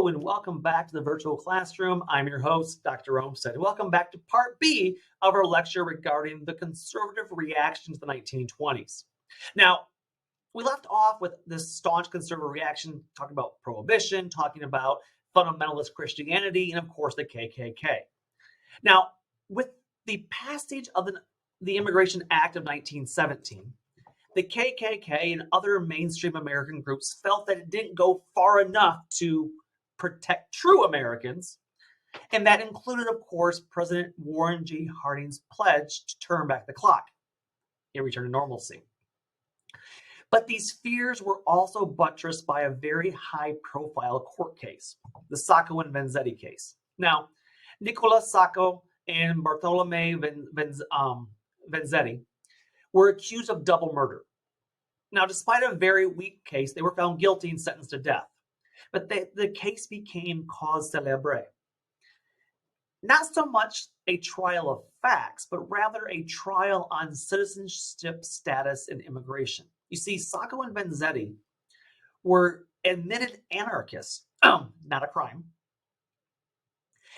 Hello and welcome back to the virtual classroom. I'm your host, Dr. Olmsted. Welcome back to part B of our lecture regarding the conservative reaction to the 1920s. Now, we left off with this staunch conservative reaction, talking about prohibition, talking about fundamentalist Christianity, and of course the KKK. Now, with the passage of the Immigration Act of 1917, the KKK and other mainstream American groups felt that it didn't go far enough to protect true Americans, and that included, of course, President Warren G. Harding's pledge to turn back the clock and return to normalcy. But these fears were also buttressed by a very high-profile court case, the Sacco and Vanzetti case. Now, Nicola Sacco and Bartolome Vanzetti were accused of double murder. Now, despite a very weak case, they were found guilty and sentenced to death. But the case became cause célèbre. Not so much a trial of facts, but rather a trial on citizenship status and immigration. You see, Sacco and Vanzetti were admitted anarchists, not a crime,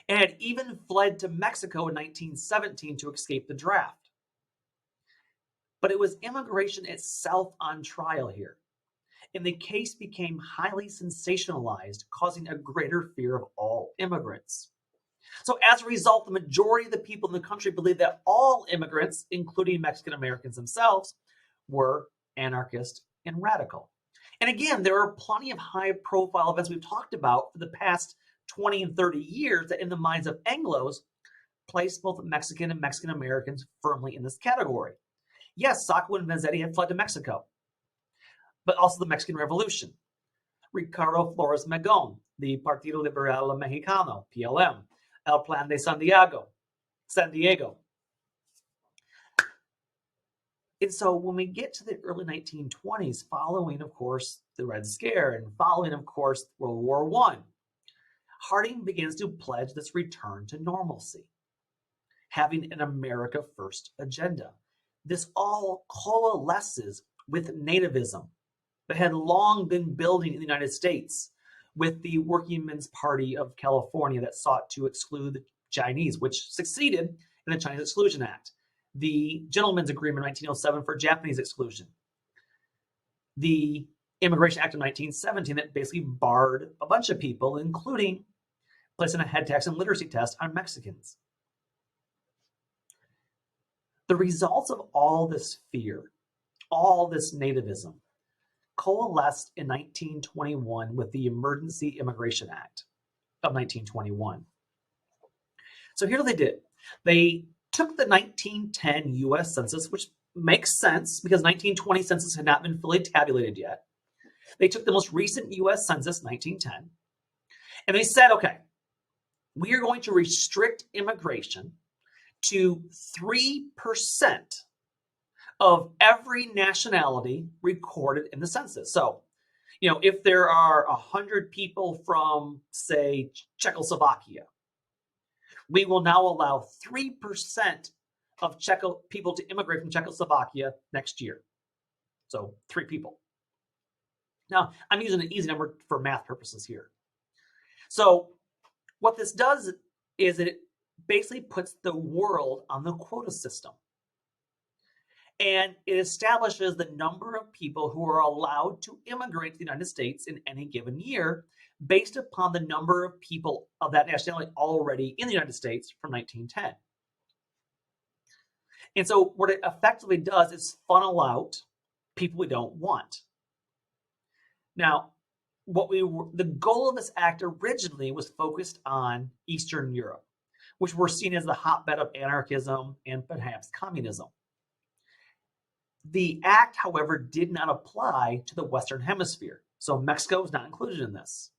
and had even fled to Mexico in 1917 to escape the draft. But it was immigration itself on trial here, and the case became highly sensationalized, causing a greater fear of all immigrants. So as a result, the majority of the people in the country believed that all immigrants, including Mexican Americans themselves, were anarchist and radical. And again, there are plenty of high-profile events we've talked about for the past 20 and 30 years that in the minds of Anglos place both Mexican and Mexican Americans firmly in this category. Yes, Sacco and Vanzetti had fled to Mexico, but also the Mexican Revolution. Ricardo Flores Magón, the Partido Liberal Mexicano, PLM, El Plan de San Diego. And so when we get to the early 1920s, following, of course, the Red Scare and following, of course, World War I, Harding begins to pledge this return to normalcy, having an America First agenda. This all coalesces with nativism that had long been building in the United States, with the Working Men's Party of California that sought to exclude the Chinese, which succeeded in the Chinese Exclusion Act, the Gentlemen's Agreement 1907 for Japanese exclusion, the Immigration Act of 1917 that basically barred a bunch of people, including placing a head tax and literacy test on Mexicans. The results of all this fear, all this nativism, coalesced in 1921 with the Emergency Immigration Act of 1921. So here's what they did. They took the 1910 U.S. Census, which makes sense because 1920 census had not been fully tabulated yet. They took the most recent U.S. Census, 1910, and they said, okay, we are going to restrict immigration to 3% of every nationality recorded in the census. So, if there are 100 people from, say, Czechoslovakia, we will now allow 3% of people to immigrate from Czechoslovakia next year. So 3 people. Now, I'm using an easy number for math purposes here. So what this does is it basically puts the world on the quota system. And it establishes the number of people who are allowed to immigrate to the United States in any given year based upon the number of people of that nationality already in the United States from 1910. And so what it effectively does is funnel out people we don't want. Now, the goal of this act originally was focused on Eastern Europe, which were seen as the hotbed of anarchism and perhaps communism. The act, however, did not apply to the Western Hemisphere, so Mexico was not included in this.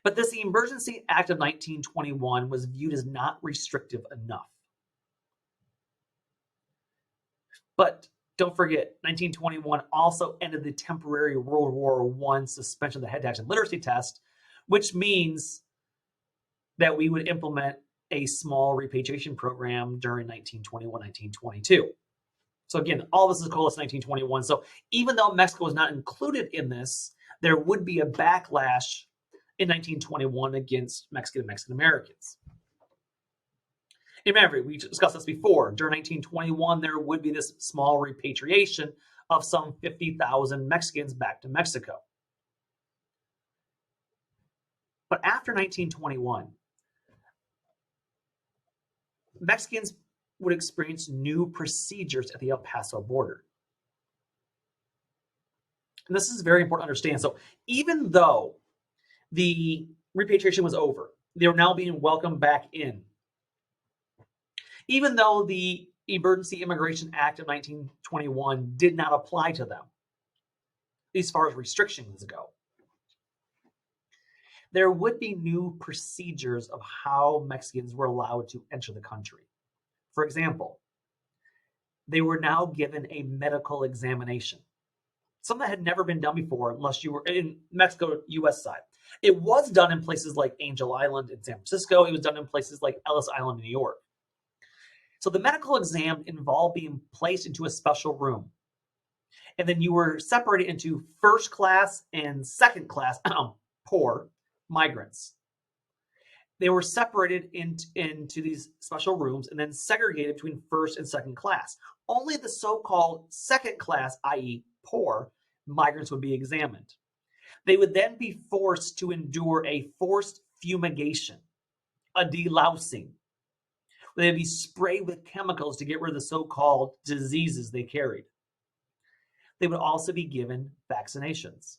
But this Emergency Act of 1921 was viewed as not restrictive enough. But don't forget, 1921 also ended the temporary World War I suspension of the head tax and literacy test, which means that we would implement a small repatriation program during 1921, 1922. So again, all this is coalesced in 1921. So even though Mexico was not included in this, there would be a backlash in 1921 against Mexican and Mexican Americans. And remember, we discussed this before. During 1921, there would be this small repatriation of some 50,000 Mexicans back to Mexico. But after 1921, Mexicans would experience new procedures at the El Paso border. And this is very important to understand. So even though the repatriation was over, they were now being welcomed back in. Even though the Emergency Immigration Act of 1921 did not apply to them, as far as restrictions go, there would be new procedures of how Mexicans were allowed to enter the country. For example, they were now given a medical examination, something that had never been done before unless you were in Mexico, US side. It was done in places like Angel Island in San Francisco. It was done in places like Ellis Island in New York. So the medical exam involved being placed into a special room. And then you were separated into first class and second class poor migrants. They were separated into these special rooms and then segregated between first and second class. Only the so-called second class, i.e. poor, migrants would be examined. They would then be forced to endure a forced fumigation, a delousing. They'd be sprayed with chemicals to get rid of the so-called diseases they carried. They would also be given vaccinations.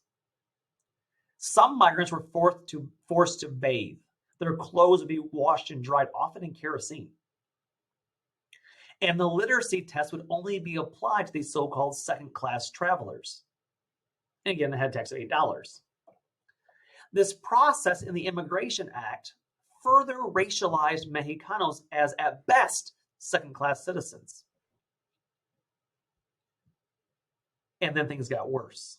Some migrants were forced to bathe. Their clothes would be washed and dried, often in kerosene. And the literacy test would only be applied to these so-called second-class travelers. And again, they had a tax of $8. This process in the Immigration Act further racialized Mexicanos as, at best, second-class citizens. And then things got worse.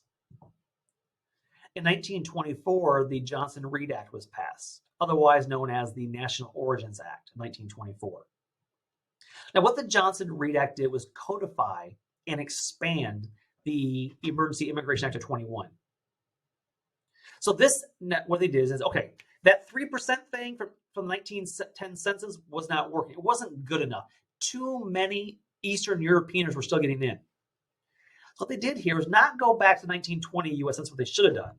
In 1924, the Johnson-Reed Act was passed, otherwise known as the National Origins Act of 1924. Now, what the Johnson-Reed Act did was codify and expand the Emergency Immigration Act of 21. So this, what they did is okay, that 3% thing from the 1910 census was not working. It wasn't good enough. Too many Eastern Europeans were still getting in. So what they did here was not go back to 1920 U.S. Census, what they should have done,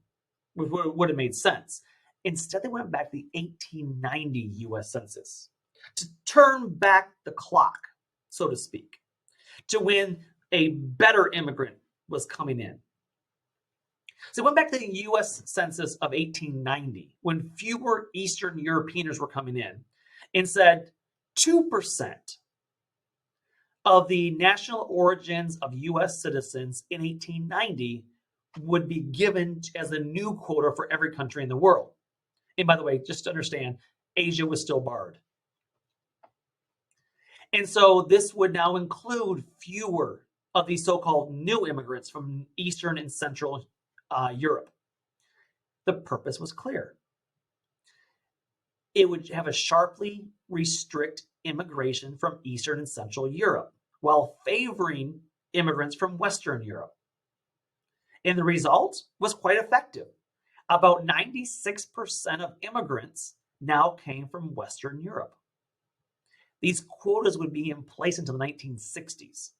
which would have made sense. Instead, they went back to the 1890 U.S. Census to turn back the clock, so to speak, to when a better immigrant was coming in. So they went back to the U.S. Census of 1890, when fewer Eastern Europeans were coming in, and said 2% of the national origins of U.S. citizens in 1890 would be given as a new quota for every country in the world. And by the way, just to understand, Asia was still barred. And so this would now include fewer of these so-called new immigrants from Eastern and Central Europe. The purpose was clear. It would have a sharply restrict immigration from Eastern and Central Europe while favoring immigrants from Western Europe. And the result was quite effective. About 96% of immigrants now came from Western Europe. These quotas would be in place until the 1960s.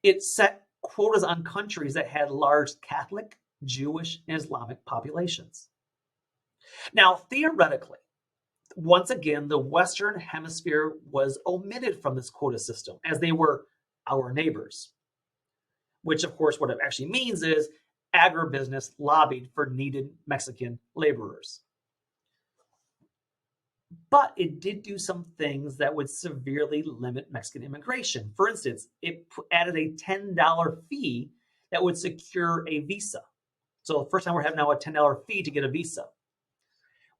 It set quotas on countries that had large Catholic, Jewish, and Islamic populations. Now, theoretically, once again, the Western Hemisphere was omitted from this quota system as they were our neighbors, which, of course, what it actually means is agribusiness lobbied for needed Mexican laborers. But it did do some things that would severely limit Mexican immigration. For instance, it added a $10 fee that would secure a visa. So the first time we're having now a $10 fee to get a visa,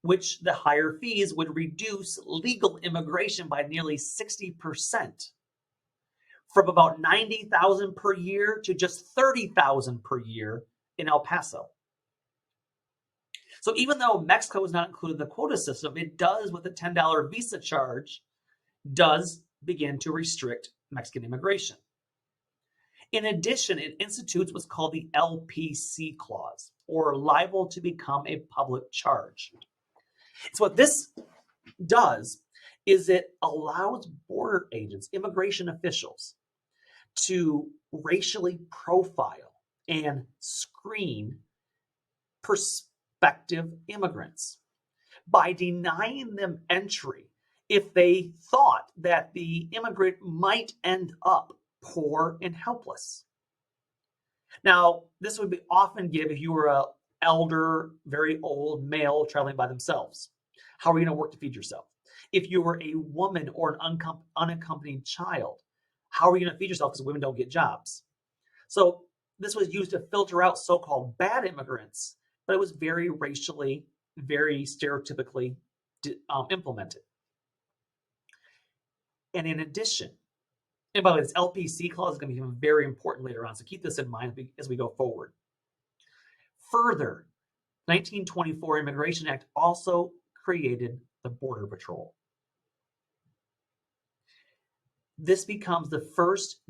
which the higher fees would reduce legal immigration by nearly 60%, from about 90,000 per year to just 30,000 per year in El Paso. So even though Mexico is not included in the quota system, it does, with the $10 visa charge, does begin to restrict Mexican immigration. In addition, it institutes what's called the LPC clause. or liable to become a public charge. So what this does is it allows border agents, immigration officials, to racially profile and screen prospective immigrants by denying them entry if they thought that the immigrant might end up poor and helpless. Now, this would be often given if you were an elder, very old male traveling by themselves. How are you going to work to feed yourself? If you were a woman or an unaccompanied child, how are you going to feed yourself because women don't get jobs? So this was used to filter out so-called bad immigrants, but it was very racially, very stereotypically implemented. And in addition, and by the way, this LPC clause is going to become very important later on, so keep this in mind as we go forward. Further, 1924 Immigration Act also created the Border Patrol. This becomes the first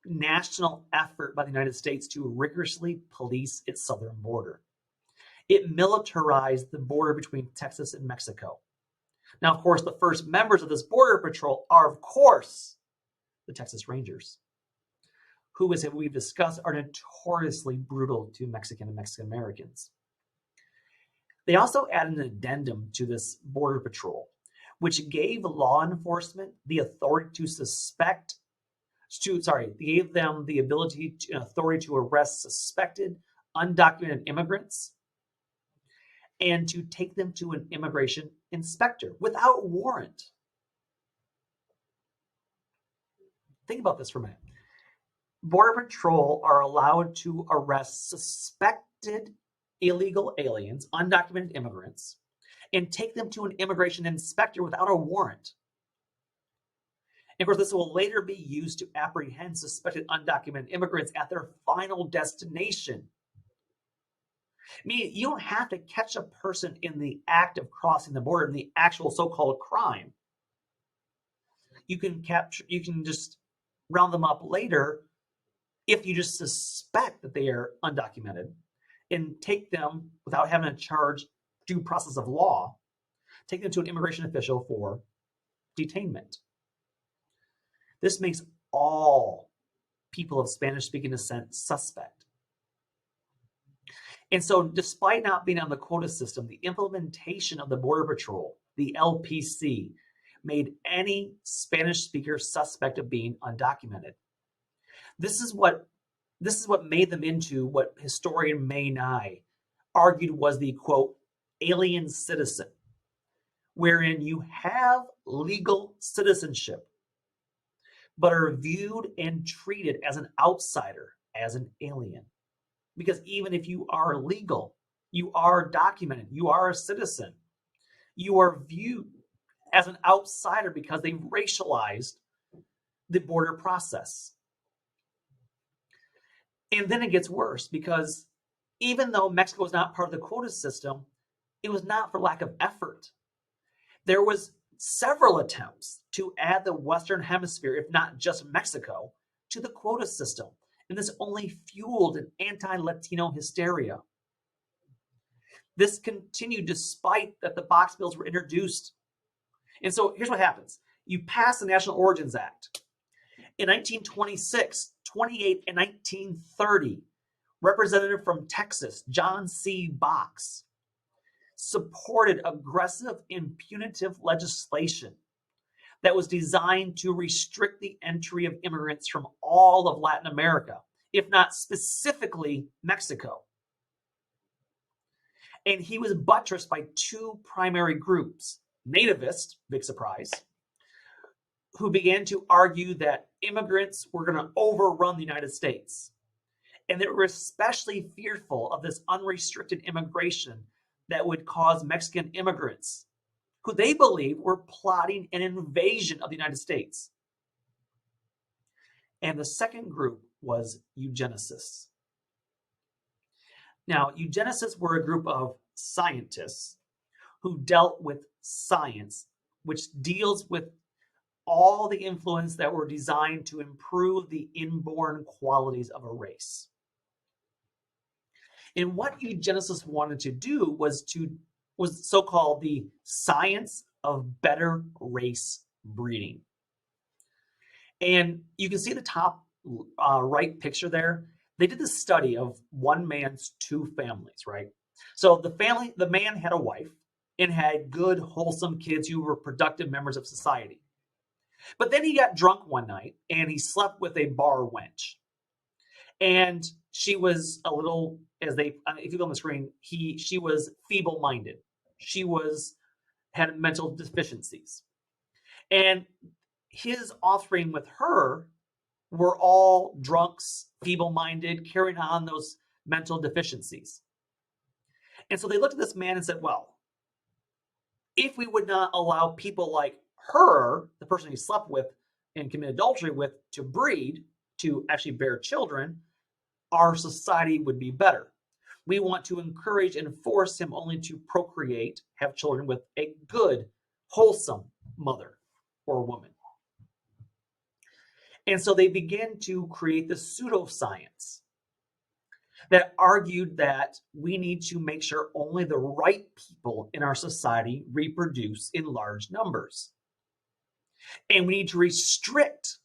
national effort by the United States to rigorously police its southern border. It militarized the border between Texas and Mexico. Now, of course, the first members of this Border Patrol are, of course, the Texas Rangers, who, as we've discussed, are notoriously brutal to Mexican and Mexican Americans. They also added an addendum to this Border Patrol, which gave law enforcement the authority gave them the ability and authority to arrest suspected undocumented immigrants and to take them to an immigration inspector without warrant. Think about this for a minute. Border Patrol are allowed to arrest suspected illegal aliens, undocumented immigrants, and take them to an immigration inspector without a warrant. And of course, this will later be used to apprehend suspected undocumented immigrants at their final destination. Meaning, you don't have to catch a person in the act of crossing the border, in the actual so-called crime. You can just round them up later if you just suspect that they are undocumented and take them without having to charge due process of law, take them to an immigration official for detainment. This makes all people of Spanish-speaking descent suspect. And so despite not being on the quota system, the implementation of the Border Patrol, the LPC, made any Spanish speaker suspect of being undocumented. This is what made them into what historian May Nye argued was the, quote, alien citizen, wherein you have legal citizenship, but are viewed and treated as an outsider, as an alien. Because even if you are legal, you are documented, you are a citizen, you are viewed as an outsider because they racialized the border process. And then it gets worse because even though Mexico was not part of the quota system, it was not for lack of effort. There was several attempts to add the Western Hemisphere, if not just Mexico, to the quota system. And this only fueled an anti-Latino hysteria. This continued despite that the box bills were introduced. And so here's what happens. You pass the National Origins Act. In 1926, 28, and 1930, Representative from Texas, John C. Box, supported aggressive and punitive legislation that was designed to restrict the entry of immigrants from all of Latin America, if not specifically Mexico. And he was buttressed by two primary groups, nativists, big surprise, who began to argue that immigrants were going to overrun the United States. And they were especially fearful of this unrestricted immigration that would cause Mexican immigrants, who they believed were plotting an invasion of the United States. And the second group was eugenicists. Now, eugenicists were a group of scientists who dealt with science, which deals with all the influence that were designed to improve the inborn qualities of a race. And what eugenicists wanted to do was so-called the science of better race breeding. And you can see the top right picture there. They did this study of one man's two families, right? So the man had a wife and had good, wholesome kids who were productive members of society. But then he got drunk one night and he slept with a bar wench. And she was a little, if you go on the screen, she was feeble-minded. She had mental deficiencies. And his offspring with her were all drunks, feeble-minded, carrying on those mental deficiencies. And so they looked at this man and said, well, if we would not allow people like her, the person he slept with and committed adultery with, to breed, to actually bear children, our society would be better. We want to encourage and force him only to procreate, have children with a good, wholesome mother or woman. And so they began to create the pseudoscience that argued that we need to make sure only the right people in our society reproduce in large numbers. And we need to restrict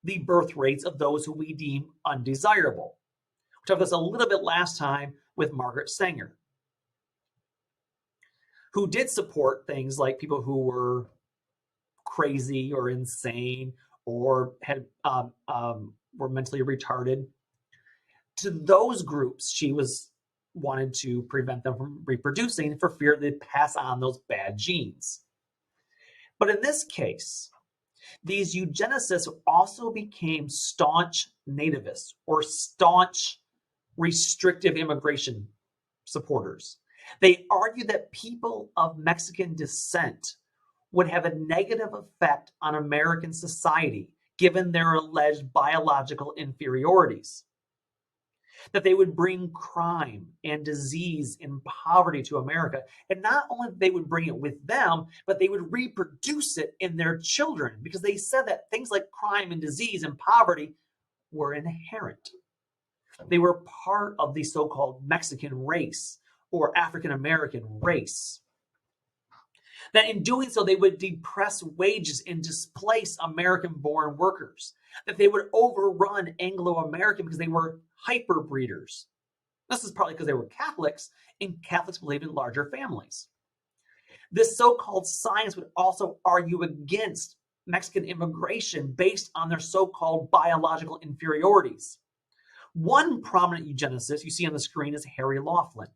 the birth rates of those who we deem undesirable. We talked about this a little bit last time with Margaret Sanger, who did support things like people who were crazy or insane or had were mentally retarded. To those groups, she wanted to prevent them from reproducing for fear they'd pass on those bad genes. But in this case, these eugenicists also became staunch nativists or staunch restrictive immigration supporters. They argued that people of Mexican descent would have a negative effect on American society given their alleged biological inferiorities, that they would bring crime and disease and poverty to America. And not only they would bring it with them, but they would reproduce it in their children, because they said that things like crime and disease and poverty were inherent. They were part of the so-called Mexican race or African American race. That in doing so, they would depress wages and displace American-born workers. That they would overrun Anglo-American because they were hyper-breeders. This is partly because they were Catholics, and Catholics believed in larger families. This so-called science would also argue against Mexican immigration based on their so-called biological inferiorities. One prominent eugenicist you see on the screen is Harry Laughlin.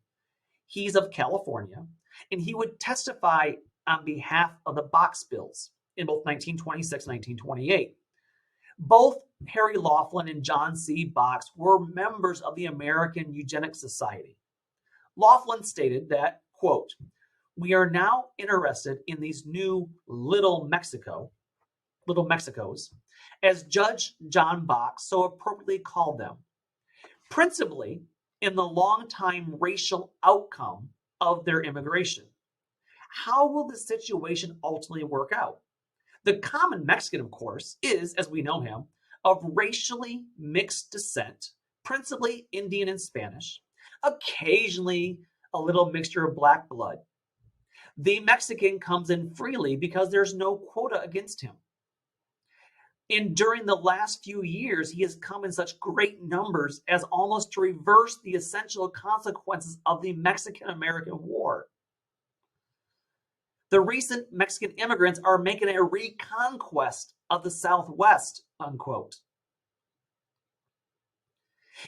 He's of California, and he would testify on behalf of the Box Bills in both 1926 and 1928. Both Harry Laughlin and John C. Box were members of the American Eugenics Society. Laughlin stated that, quote, "We are now interested in these new little Mexicos, as Judge John Box so appropriately called them, principally in the long-time racial outcome of their immigration. How will the situation ultimately work out? The common Mexican, of course, is, as we know him, of racially mixed descent, principally Indian and Spanish, occasionally a little mixture of black blood. The Mexican comes in freely because there's no quota against him. And during the last few years, he has come in such great numbers as almost to reverse the essential consequences of the Mexican-American War. The recent Mexican immigrants are making a reconquest of the Southwest," unquote.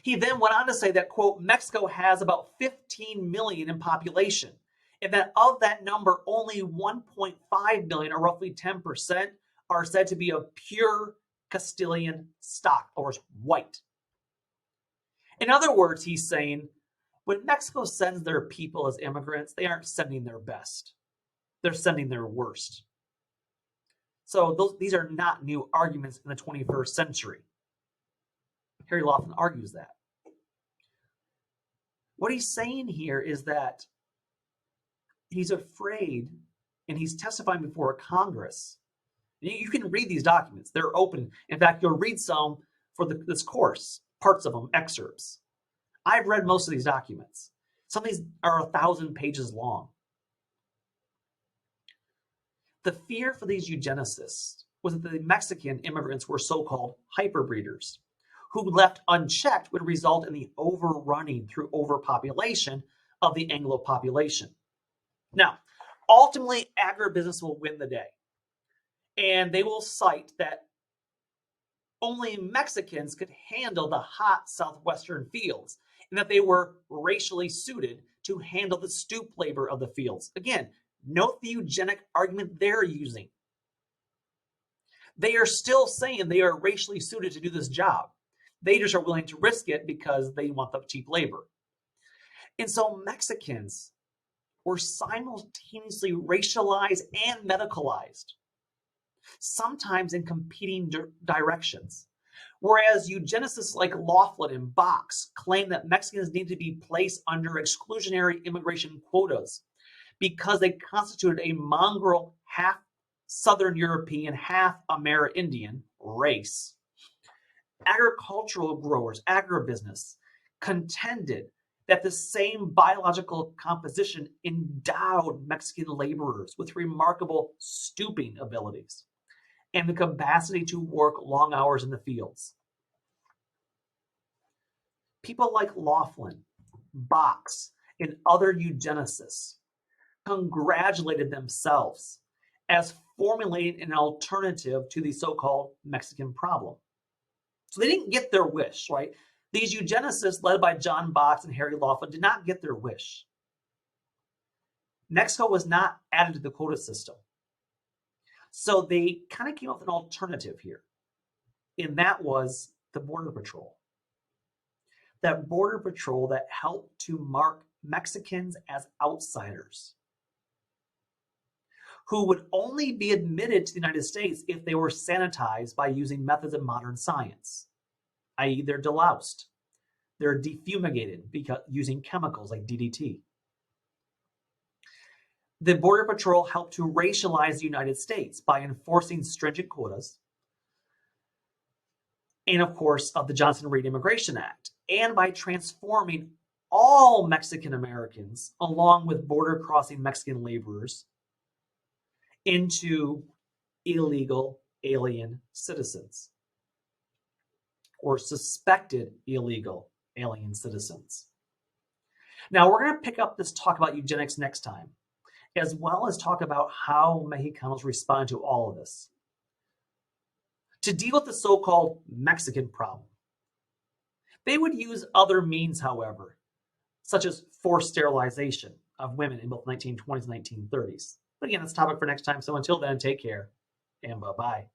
He then went on to say that, quote, "Mexico has about 15 million in population, and that of that number, only 1.5 million, or roughly 10%, are said to be of pure Castilian stock, or white." In other words, he's saying, when Mexico sends their people as immigrants, they aren't sending their best. They're sending their worst. So these are not new arguments in the 21st century. Harry Laughlin argues that. What he's saying here is that he's afraid, and he's testifying before Congress. You can read these documents. They're open. In fact, you'll read some for this course, parts of them, excerpts. I've read most of these documents. Some of these are 1,000 pages long. The fear for these eugenicists was that the Mexican immigrants were so-called hyperbreeders, who left unchecked would result in the overrunning through overpopulation of the Anglo population. Now, ultimately, agribusiness will win the day. And they will cite that only Mexicans could handle the hot southwestern fields, and that they were racially suited to handle the stoop labor of the fields. Again, note the eugenic argument they're using. They are still saying they are racially suited to do this job. They just are willing to risk it because they want the cheap labor. And so Mexicans were simultaneously racialized and medicalized, sometimes in competing directions. Whereas eugenicists like Laughlin and Box claim that Mexicans need to be placed under exclusionary immigration quotas because they constituted a mongrel half Southern European, half Amerindian race. Agricultural growers, agribusiness, contended that the same biological composition endowed Mexican laborers with remarkable stooping abilities and the capacity to work long hours in the fields. People like Laughlin, Box, and other eugenicists congratulated themselves as formulating an alternative to the so-called Mexican problem. So they didn't get their wish, right? These eugenicists, led by John Box and Harry Laughlin, did not get their wish. Mexico was not added to the quota system. So they kind of came up with an alternative here, and that was the Border Patrol. That Border Patrol that helped to mark Mexicans as outsiders, who would only be admitted to the United States if they were sanitized by using methods of modern science, i.e. they're deloused, they're defumigated using chemicals like DDT. The Border Patrol helped to racialize the United States by enforcing stringent quotas, and of course of the Johnson-Reed Immigration Act, and by transforming all Mexican Americans, along with border crossing Mexican laborers, into illegal alien citizens or suspected illegal alien citizens. Now, we're going to pick up this talk about eugenics next time, as well as talk about how Mexicanos respond to all of this. To deal with the so-called Mexican problem, they would use other means, however, such as forced sterilization of women in both 1920s and 1930s. But again, that's a topic for next time. So until then, take care and bye-bye.